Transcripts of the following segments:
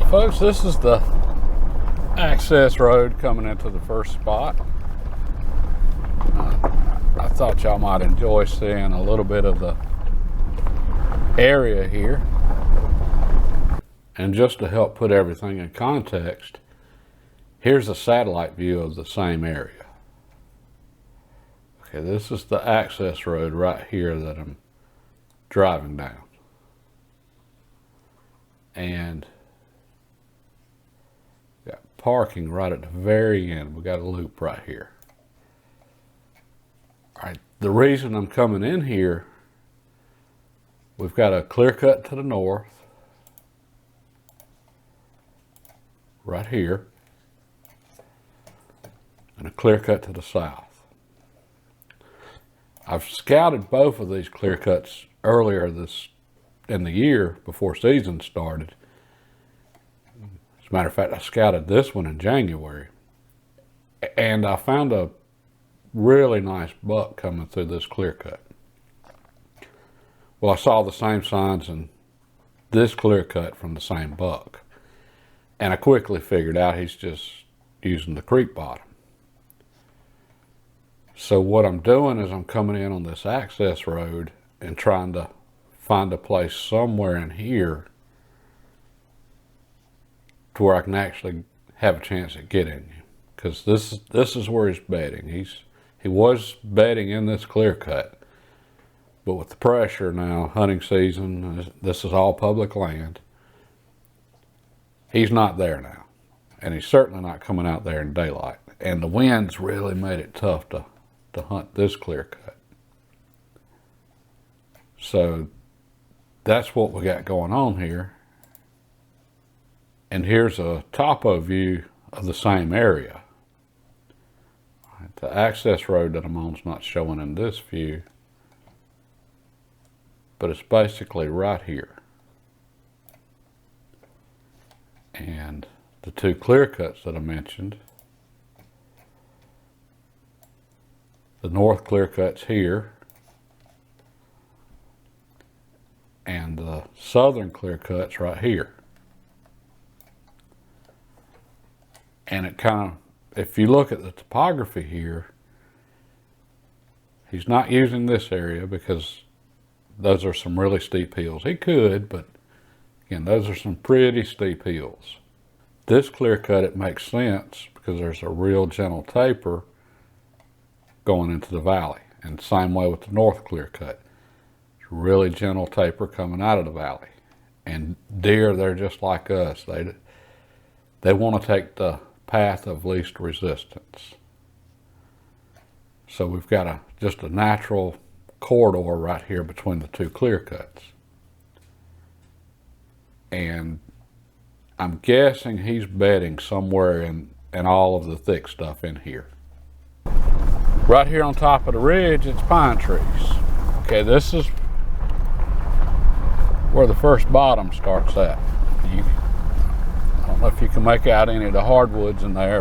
Folks, this is the access road coming into the first spot. I thought y'all might enjoy seeing a little bit of the area here. And just to help put everything in context, here's a satellite view of the same area. Okay, this is the access road right here that I'm driving down. And got parking right at the very end. We got a loop right here. All right, the reason I'm coming in here, we've got a clear cut to the north, right here, and a clear cut to the south. I've scouted both of these clear cuts earlier in the year before season started. As a matter of fact, I scouted this one in January, and I found a really nice buck coming through this clear cut. Well, I saw the same signs in this clear cut from the same buck, and I quickly figured out he's just using the creek bottom. So what I'm doing is I'm coming in on this access road and trying to find a place somewhere in here to where I can actually have a chance at getting him, because this is where he's bedding. He was bedding in this clear cut, but with the pressure now, hunting season, this is all public land. He's not there now, and he's certainly not coming out there in daylight. And the winds really made it tough to hunt this clear cut. So that's what we got going on here. And here's a topo view of the same area. The access road that I'm on is not showing in this view, but it's basically right here. And the two clear cuts that I mentioned, the north clear cut's here, and the southern clear cut's right here. And it kind of, if you look at the topography here, he's not using this area because those are some really steep hills. He could, but again, those are some pretty steep hills. This clear cut, it makes sense because there's a real gentle taper going into the valley. And same way with the north clear cut. It's a really gentle taper coming out of the valley. And deer, they're just like us. They want to take the path of least resistance. So we've got just a natural corridor right here between the two clear cuts. And I'm guessing he's bedding somewhere in all of the thick stuff in here. Right here on top of the ridge, it's pine trees. Okay, this is where the first bottom starts at. I don't know if you can make out any of the hardwoods in there,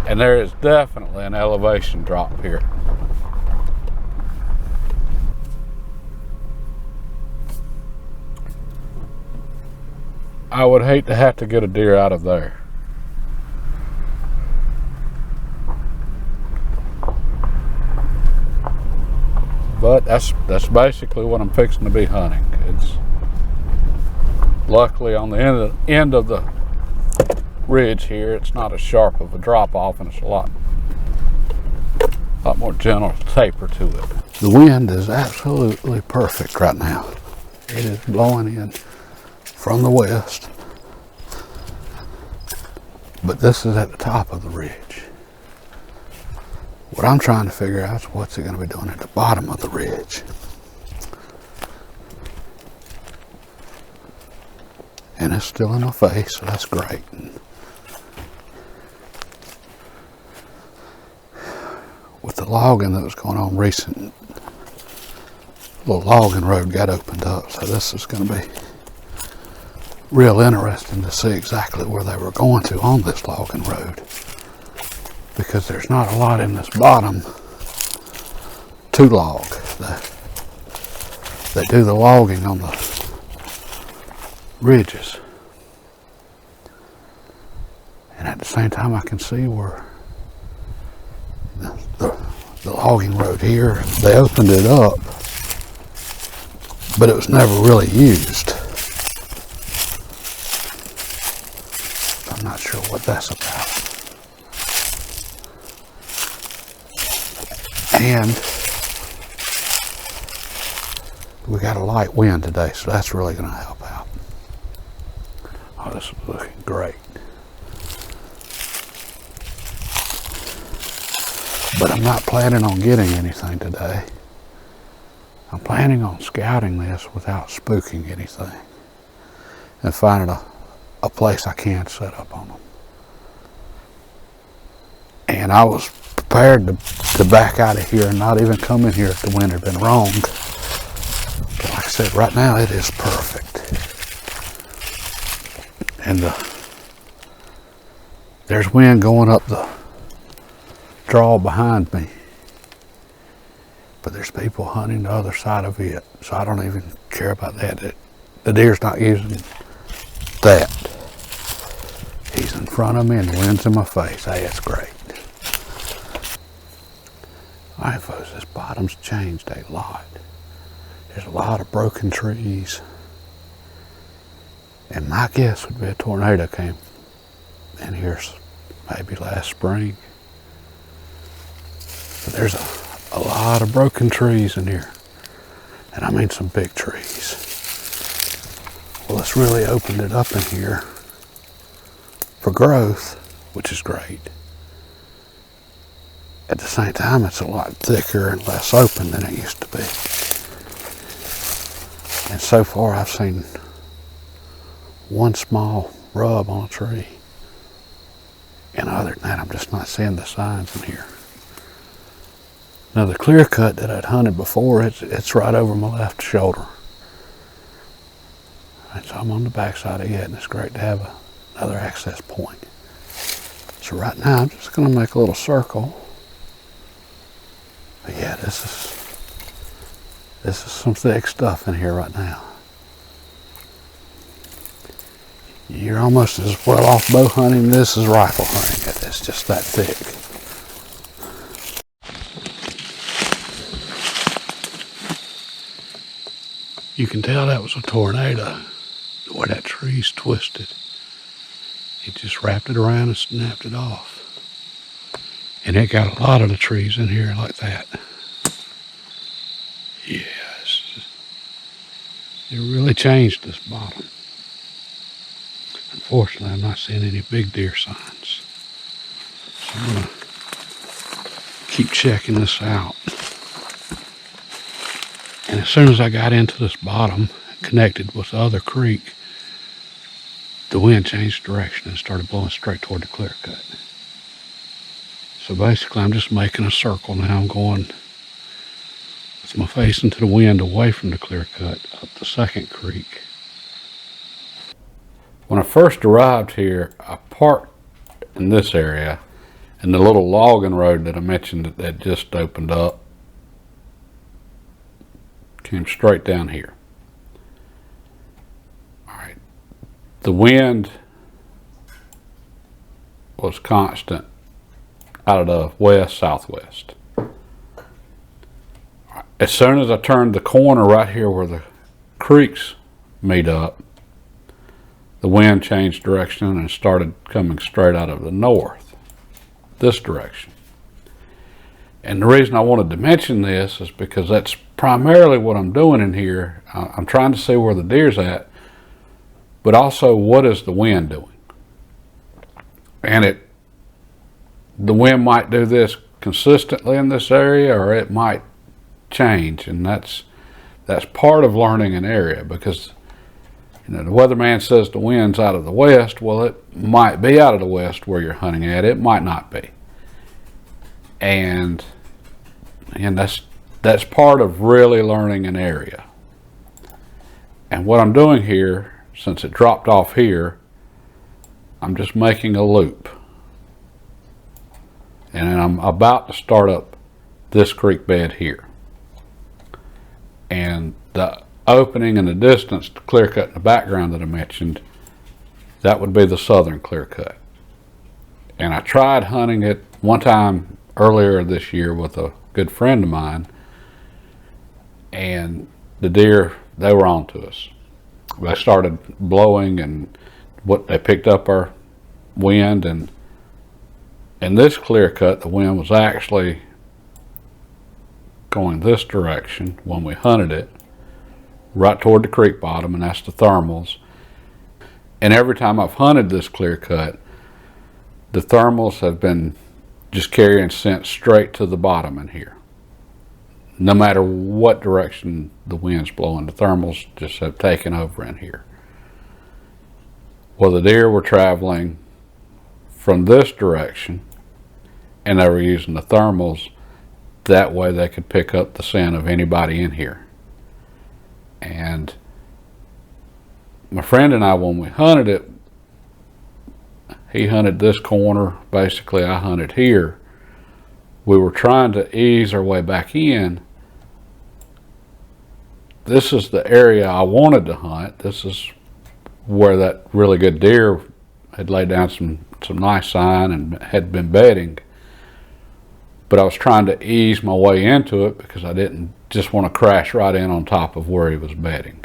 and there is definitely an elevation drop here. I would hate to have to get a deer out of there. But that's basically what I'm fixing to be hunting. It's luckily on the end of the ridge here, it's not as sharp of a drop off, and it's a lot more gentle taper to it. The wind is absolutely perfect right now. It is blowing in from the west, but this is at the top of the ridge. What I'm trying to figure out is what's it going to be doing at the bottom of the ridge. And it's still in my face, so that's great. With the logging that was going on recent, the little logging road got opened up, so this is going to be real interesting to see exactly where they were going to on this logging road, because there's not a lot in this bottom to log. They do the logging on the ridges. same time I can see where the logging road here, they opened it up, but it was never really used. So I'm not sure what that's about. And we got a light wind today, so that's really going to help out. Oh, this is looking great. But I'm not planning on getting anything today. I'm planning on scouting this without spooking anything and finding a place I can set up on them. And I was prepared to back out of here and not even come in here if the wind had been wrong. But like I said, right now it is perfect. And there's wind going up the draw behind me. But there's people hunting the other side of it, so I don't even care about that. The deer's not using that. He's in front of me and the wind's in my face. Hey, it's great. All right, folks, this bottom's changed a lot. There's a lot of broken trees. And my guess would be a tornado came in here maybe last spring. But there's a lot of broken trees in here. And I mean some big trees. Well, it's really opened it up in here for growth, which is great. At the same time, it's a lot thicker and less open than it used to be. And so far, I've seen one small rub on a tree. And other than that, I'm just not seeing the signs in here. Now, the clear cut that I'd hunted before, it's right over my left shoulder. And so I'm on the backside of it, and it's great to have another access point. So right now, I'm just going to make a little circle. But yeah, this is some thick stuff in here right now. You're almost as well off bow hunting this as rifle hunting it. It's just that thick. You can tell that was a tornado, the way that tree's twisted. It just wrapped it around and snapped it off. And it got a lot of the trees in here like that. Yes. It really changed this bottom. Unfortunately, I'm not seeing any big deer signs. So I'm going to keep checking this out. And as soon as I got into this bottom, connected with the other creek, the wind changed direction and started blowing straight toward the clear cut. So basically, I'm just making a circle now. I'm going with my face into the wind away from the clear cut up the second creek. When I first arrived here, I parked in this area, and the little logging road that I mentioned that just opened up came straight down here. All right. The wind was constant out of the west-southwest. As soon as I turned the corner right here where the creeks meet up, the wind changed direction and started coming straight out of the north, this direction. And the reason I wanted to mention this is because that's primarily what I'm doing in here. I'm trying to see where the deer's at, but also what is the wind doing. And the wind might do this consistently in this area, or it might change, and that's part of learning an area, because the weatherman says the wind's out of the west. Well, it might be out of the west where you're hunting at. It might not be. And that's part of really learning an area. And what I'm doing here, since it dropped off here, I'm just making a loop. And I'm about to start up this creek bed here. And the opening in the distance, the clear cut in the background that I mentioned, that would be the southern clear cut. And I tried hunting it one time earlier this year with a good friend of mine, and the deer, they were on to us. They started blowing, and they picked up our wind, and in this clear cut, the wind was actually going this direction when we hunted it, right toward the creek bottom, and that's the thermals. And every time I've hunted this clear cut, the thermals have been just carrying scent straight to the bottom in here. No matter what direction the wind's blowing, the thermals just have taken over in here. Well, the deer were traveling from this direction, and they were using the thermals. That way they could pick up the scent of anybody in here. And my friend and I, when we hunted it, he hunted this corner, basically I hunted here. We were trying to ease our way back in. This is the area I wanted to hunt. This is where that really good deer had laid down some nice sign and had been bedding. But I was trying to ease my way into it because I didn't just want to crash right in on top of where he was bedding.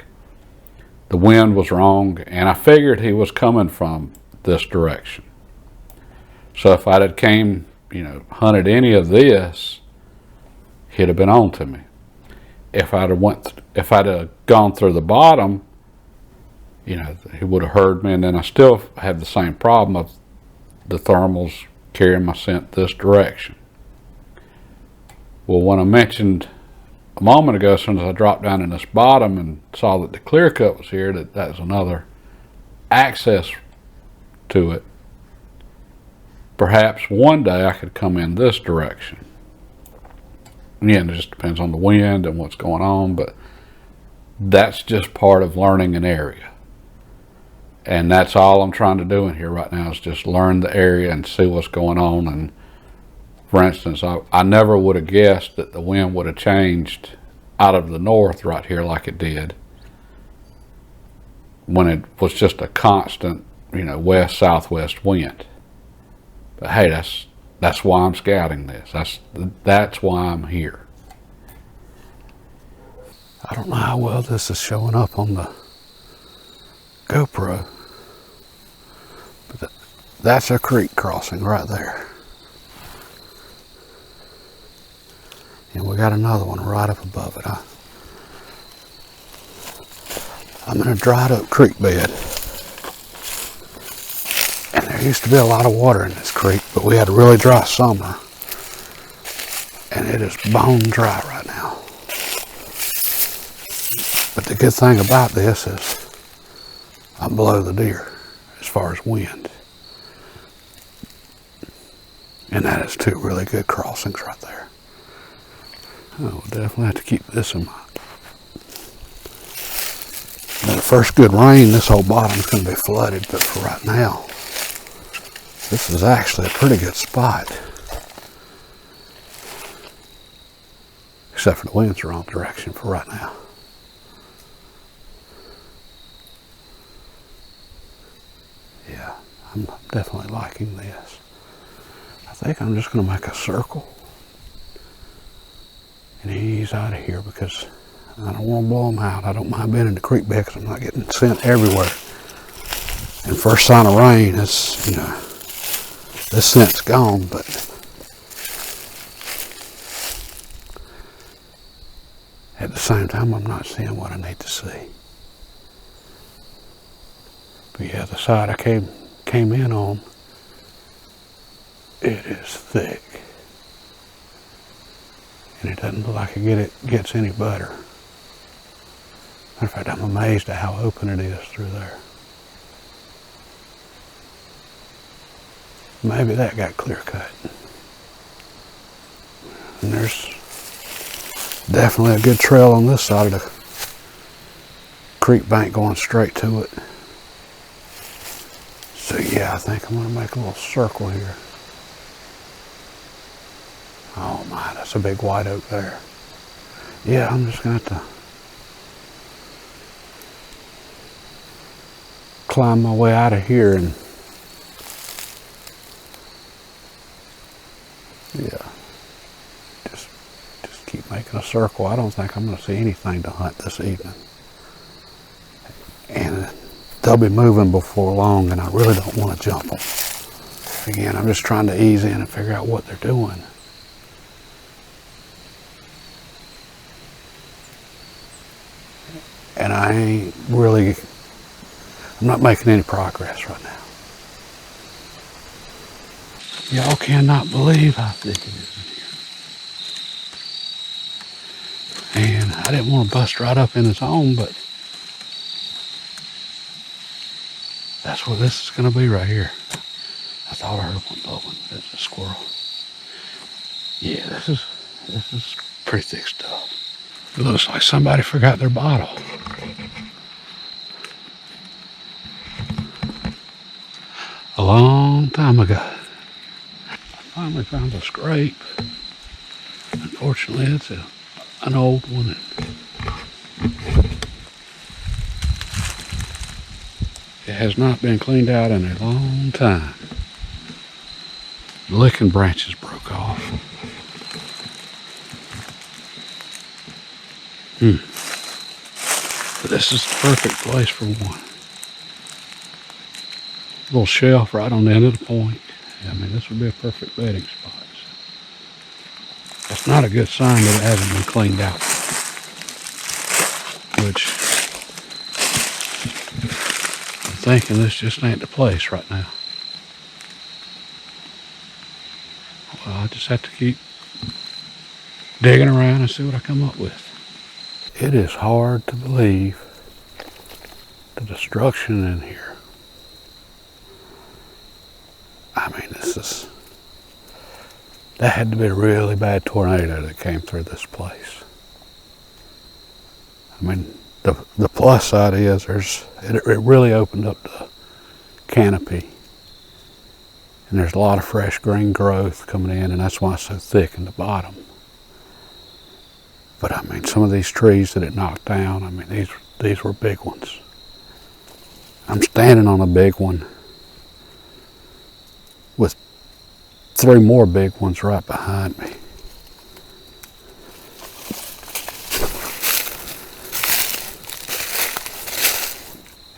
The wind was wrong, and I figured he was coming from this direction. So if I'd have came, hunted any of this, he'd have been on to me. If I'd have gone through the bottom, he would have heard me, and then I still have the same problem of the thermals carrying my scent this direction. Well, when I mentioned a moment ago, as soon as I dropped down in this bottom and saw that the clear cut was here, that was another access to it. Perhaps one day I could come in this direction. Again, it just depends on the wind and what's going on, but that's just part of learning an area. And that's all I'm trying to do in here right now, is just learn the area and see what's going on. And for instance, I never would have guessed that the wind would have changed out of the north right here like it did when it was just a constant, west southwest wind. But hey, that's why I'm scouting this. That's why I'm here. I don't know how well this is showing up on the GoPro, but that's a creek crossing right there. And we got another one right up above it. I'm in a dried up creek bed. And there used to be a lot of water in this creek, but we had a really dry summer. And it is bone dry right now. But the good thing about this is I'm below the deer as far as wind. And that is two really good crossings right there. We'll definitely have to keep this in mind. Now, the first good rain, this whole bottom is going to be flooded, but for right now, this is actually a pretty good spot. Except for the wind's the wrong direction for right now. Yeah, I'm definitely liking this. I think I'm just going to make a circle and ease out of here because I don't want to blow them out. I don't mind being in the creek bed because I'm not getting scent everywhere. And first sign of rain is, this scent's gone, but at the same time, I'm not seeing what I need to see. But yeah, the side I came in on, it is thick. And it doesn't look like it gets any better. Matter of fact, I'm amazed at how open it is through there. Maybe that got clear cut. And there's definitely a good trail on this side of the creek bank going straight to it. So yeah, I think I'm going to make a little circle here. Oh my, that's a big white oak there. Yeah, I'm just going to have to climb my way out of here and in a circle. I don't think I'm going to see anything to hunt this evening. And they'll be moving before long, and I really don't want to jump them. Again, I'm just trying to ease in and figure out what they're doing. And I ain't really, I'm not making any progress right now. Y'all cannot believe how thick it is in here. And I didn't want to bust right up in his home, but that's what this is going to be right here. I thought I heard one blowing. That's a squirrel. Yeah, this is pretty thick stuff. It looks like somebody forgot their bottle. A long time ago. I finally found a scrape. Unfortunately, it's an old one. It has not been cleaned out in a long time. The licking branches broke off. But this is the perfect place for one. Little shelf right on the end of the point. I mean, this would be a perfect bedding spot. That's not a good sign that it hasn't been cleaned out. Which, I'm thinking this just ain't the place right now. Well, I just have to keep digging around and see what I come up with. It is hard to believe the destruction in here. I mean, that had to be a really bad tornado that came through this place. I mean, the plus side is it really opened up the canopy. And there's a lot of fresh green growth coming in, and that's why it's so thick in the bottom. But I mean, some of these trees that it knocked down, I mean, these were big ones. I'm standing on a big one with 3 more big ones right behind me.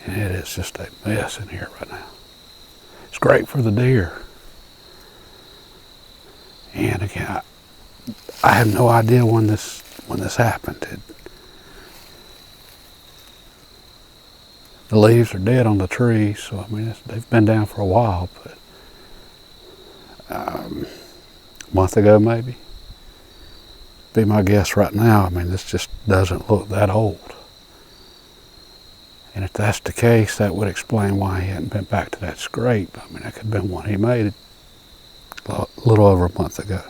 And it is just a mess in here right now. It's great for the deer. And again, I have no idea when this happened. The leaves are dead on the trees, so I mean they've been down for a while, but a month ago maybe. Be my guess right now. I mean, this just doesn't look that old. And if that's the case, that would explain why he hadn't been back to that scrape. I mean, that could have been one he made a little over a month ago.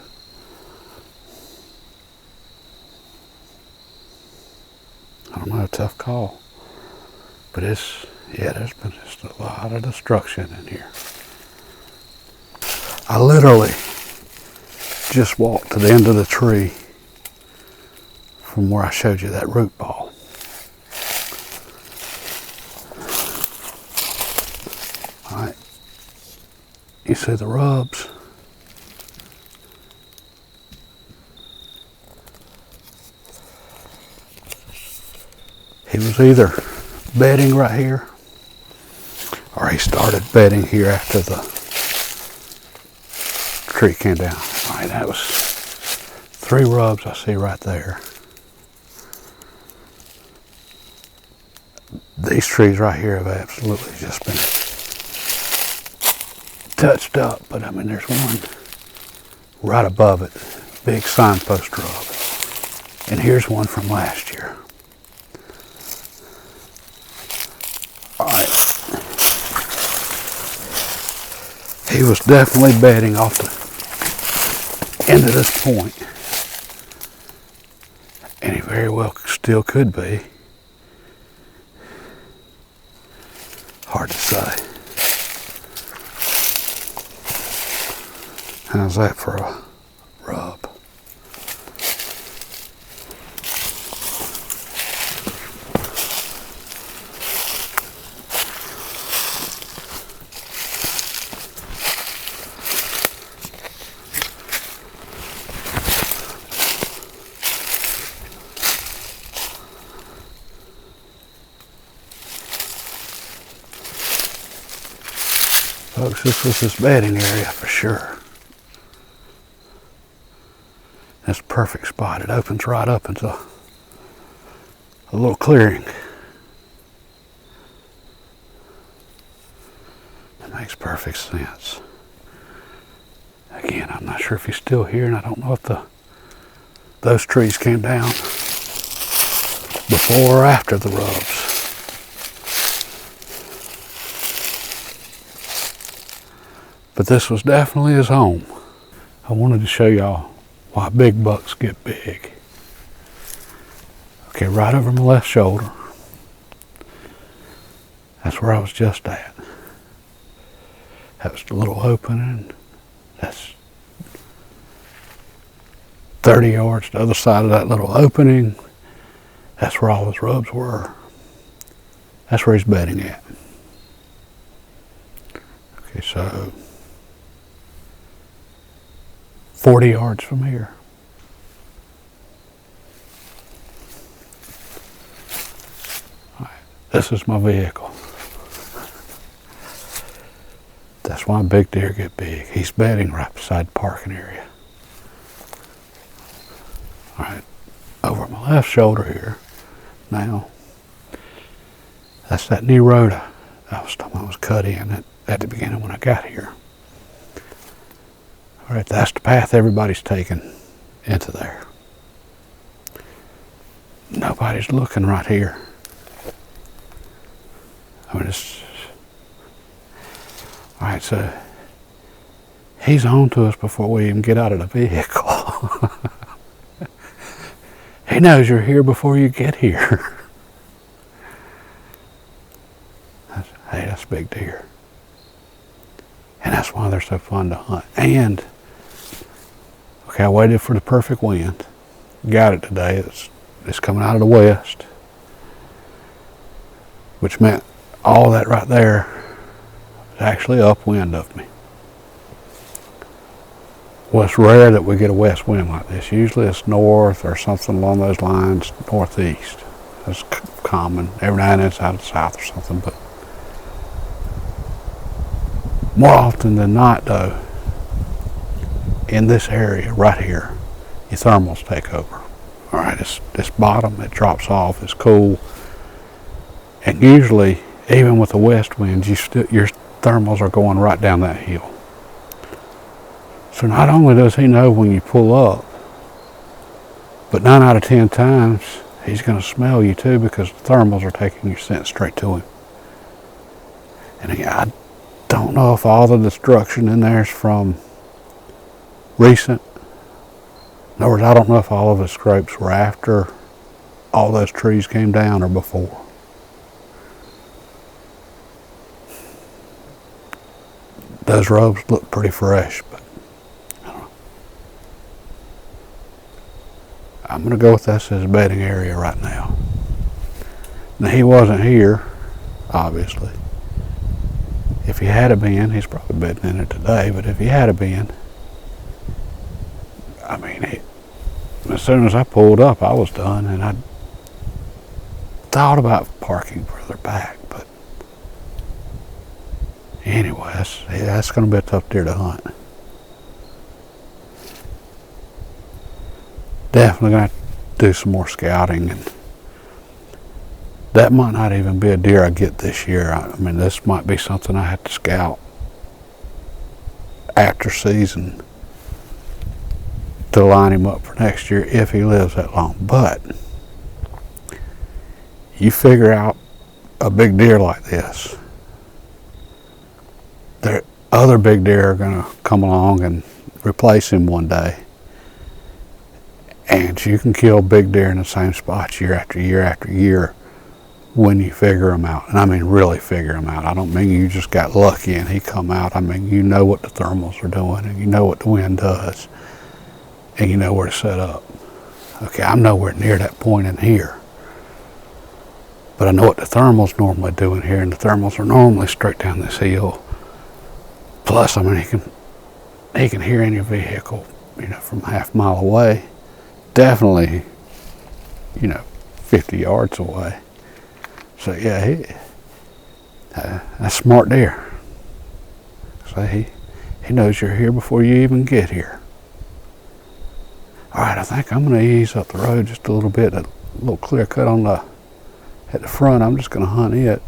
I don't know, a tough call. But there's been just a lot of destruction in here. I literally just walked to the end of the tree from where I showed you that root ball. All right, you see the rubs. He was either bedding right here, or he started bedding here after the tree came down. All right, that was 3 rubs I see right there. These trees right here have absolutely just been touched up, but I mean, there's one right above it, big signpost rub. And here's one from last year. All right. He was definitely bedding off the end of this point. And he very well still could be. Hard to say. How's that for a rub? Folks, this was his bedding area for sure. That's a perfect spot. It opens right up into a little clearing. That makes perfect sense. Again, I'm not sure if he's still here, and I don't know if those trees came down before or after the rubs. But this was definitely his home. I wanted to show y'all why big bucks get big. Okay, right over my left shoulder. That's where I was just at. That was the little opening. That's 30 yards to the other side of that little opening. That's where all his rubs were. That's where he's bedding at. Okay, so 40 yards from here. All right, this is my vehicle. That's why big deer get big. He's bedding right beside the parking area. All right, over my left shoulder here. Now, that's that new road I was talking about was cut in at the beginning when I got here. All right, that's the path everybody's taking into there. Nobody's looking right here. I mean, it's... All right, so he's on to us before we even get out of the vehicle. He knows you're here before you get here. Hey, that's a big deer. And that's why they're so fun to hunt. And, okay, I waited for the perfect wind. Got it today. It's coming out of the west. Which meant all that right there is actually upwind of me. Well, it's rare that we get a west wind like this. Usually it's north or something along those lines, northeast. That's common. Every now and then it's out of the south or something, but more often than not, though, in this area right here, your thermals take over. All right, this bottom, it drops off, it's cool. And usually, even with the west winds, your thermals are going right down that hill. So not only does he know when you pull up, but 9 out of 10 times, he's going to smell you too, because the thermals are taking your scent straight to him. And again, I don't know if all the destruction in there is from recent. In other words, I don't know if all of his scrapes were after all those trees came down or before. Those rubs look pretty fresh, but I don't know. I'm going to go with this as a bedding area right now. Now, he wasn't here, obviously. If he had been, he's probably bedding in it today, but if he had been, I mean, as soon as I pulled up, I was done, and I thought about parking further back, but anyway, that's going to be a tough deer to hunt. Definitely going to have to do some more scouting, and that might not even be a deer I get this year. I mean, this might be something I have to scout after season to line him up for next year if he lives that long. But you figure out a big deer like this, other big deer are going to come along and replace him one day. And you can kill big deer in the same spots year after year after year when you figure them out. And I mean really figure them out. I don't mean you just got lucky and he come out. I mean you know what the thermals are doing, and you know what the wind does, and you know where to set up. Okay, I'm nowhere near that point in here, but I know what the thermals normally do in here, and the thermals are normally straight down this hill. Plus, I mean, he can hear any vehicle, from half a mile away. Definitely, 50 yards away. So yeah, that's a smart deer. say he knows you're here before you even get here. All right, I think I'm going to ease up the road just a little bit. That little clear cut at the front, I'm just going to hunt it.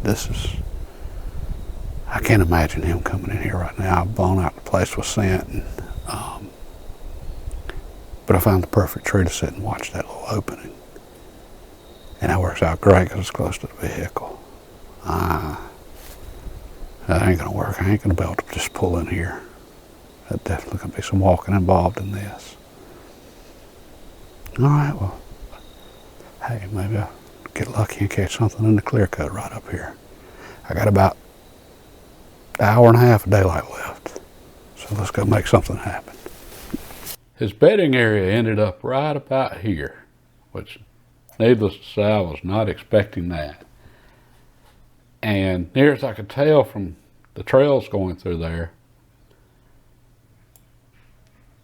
I can't imagine him coming in here right now. I've blown out the place with scent. But I found the perfect tree to sit and watch that little opening. And that works out great because it's close to the vehicle. That ain't going to work. I ain't going to be able to just pull in here. There's definitely going to be some walking involved in this. All right, well, hey, maybe I'll get lucky and catch something in the clear cut right up here. I got about an hour and a half of daylight left. So let's go make something happen. His bedding area ended up right about here, which, needless to say, I was not expecting that. And near as I could tell from the trails going through there,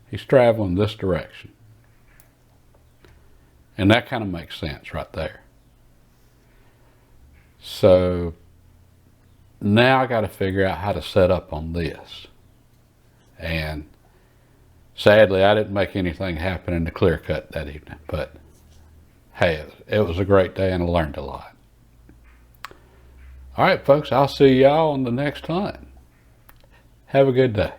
he's traveling this direction. And that kind of makes sense right there. So now I got to figure out how to set up on this. And sadly, I didn't make anything happen in the clear cut that evening, but hey, it was a great day and I learned a lot. All right, folks, I'll see y'all on the next hunt. Have a good day.